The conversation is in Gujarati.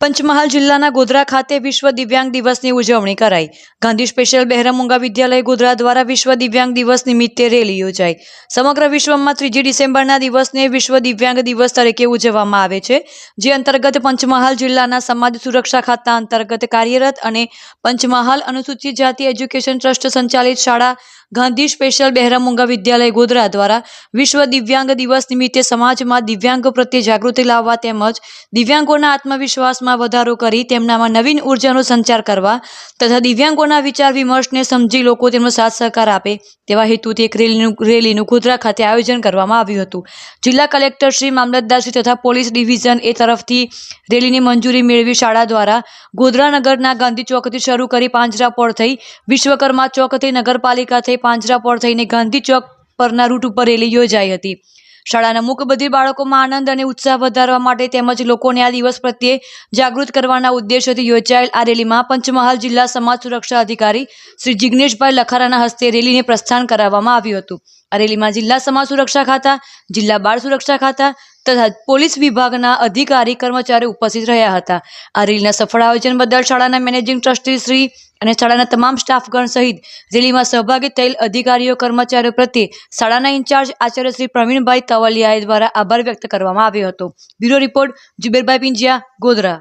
પંચમહાલ જિલ્લાના ગોધરા ખાતે વિશ્વ દિવ્યાંગ દિવસની ઉજવણી કરાઈ। ગાંધી સ્પેશિયલ બહેરામુંગા વિદ્યાલય ગોધરા દ્વારા વિશ્વ દિવ્યાંગ દિવસ નિમિત્તે રેલી યોજાઈ। સમગ્ર વિશ્વમાં 3 ડિસેમ્બરના દિવસને વિશ્વ દિવ્યાંગ દિવસ તરીકે ઉજવવામાં આવે છે, જે અંતર્ગત પંચમહાલ જિલ્લાના સમાજ સુરક્ષા ખાતા અંતર્ગત કાર્યરત અને પંચમહાલ અનુસૂચિત જાતિ એજ્યુકેશન ટ્રસ્ટ સંચાલિત શાળા ગાંધી સ્પેશિયલ બહેરામુંગા વિદ્યાલય ગોધરા દ્વારા વિશ્વ દિવ્યાંગ દિવસ નિમિત્તે સમાજમાં દિવ્યાંગો પ્રત્યે જાગૃતિ લાવવા તેમજ દિવ્યાંગોના આત્મવિશ્વાસમાં વધારો કરી તેમનામાં નવીન ઉર્જાનો સંચાર કરવા તથા દિવ્યાંગોના વિચાર વિમર્શને સમજી લોકો તેમનો સાથ સહકાર આપે તેવા હેતુથી એક રેલીનું ગોધરા ખાતે આયોજન કરવામાં આવ્યું હતું। જિલ્લા કલેક્ટર શ્રી, મામલતદાર શ્રી તથા પોલીસ ડિવિઝન એ તરફથી રેલીની મંજૂરી મેળવી શાળા દ્વારા ગોધરા નગરના ગાંધી ચોકથી શરૂ કરી પાંજરાપોળ થઈ વિશ્વકર્મા ચોક થઈ નગરપાલિકા થઈ પાંજરાપોળ થઈને ગાંધી ચોક પરના રૂટ ઉપર રેલી યોજાઈ હતી। શાળાના મુખ્ય બધિર બાળકોમાં આનંદ અને ઉત્સાહ વધારવા માટે તેમજ લોકોને આ દિવસ પ્રત્યે જાગૃત કરવાના ઉદ્દેશ્યથી યોજાયેલ આ રેલીમાં પંચમહાલ જિલ્લા સમાજ સુરક્ષા અધિકારી શ્રી જિગ્નેશભાઈ લખારાના હસ્તે રેલીને પ્રસ્થાન કરાવવામાં આવ્યું હતું। આ રેલીમાં જિલ્લા સમાજ સુરક્ષા ખાતા, જિલ્લા બાળ સુરક્ષા ખાતા તથા પોલીસ વિભાગના અધિકારી કર્મચારીઓ ઉપસ્થિત રહ્યા હતા। આ રેલીના સફળ આયોજન બદલ શાળાના મેનેજિંગ ટ્રસ્ટી શ્રી અને શાળાના તમામ સ્ટાફગણ સહિત રેલીમાં સહભાગી થયેલ અધિકારીઓ કર્મચારીઓ પ્રત્યે શાળાના ઇન્ચાર્જ આચાર્ય શ્રી પ્રવીણભાઈ તવલિયા દ્વારા આભાર વ્યક્ત કરવામાં આવ્યો હતો। બ્યુરો રિપોર્ટ જુબેરભાઈ પિંજિયા, ગોધરા।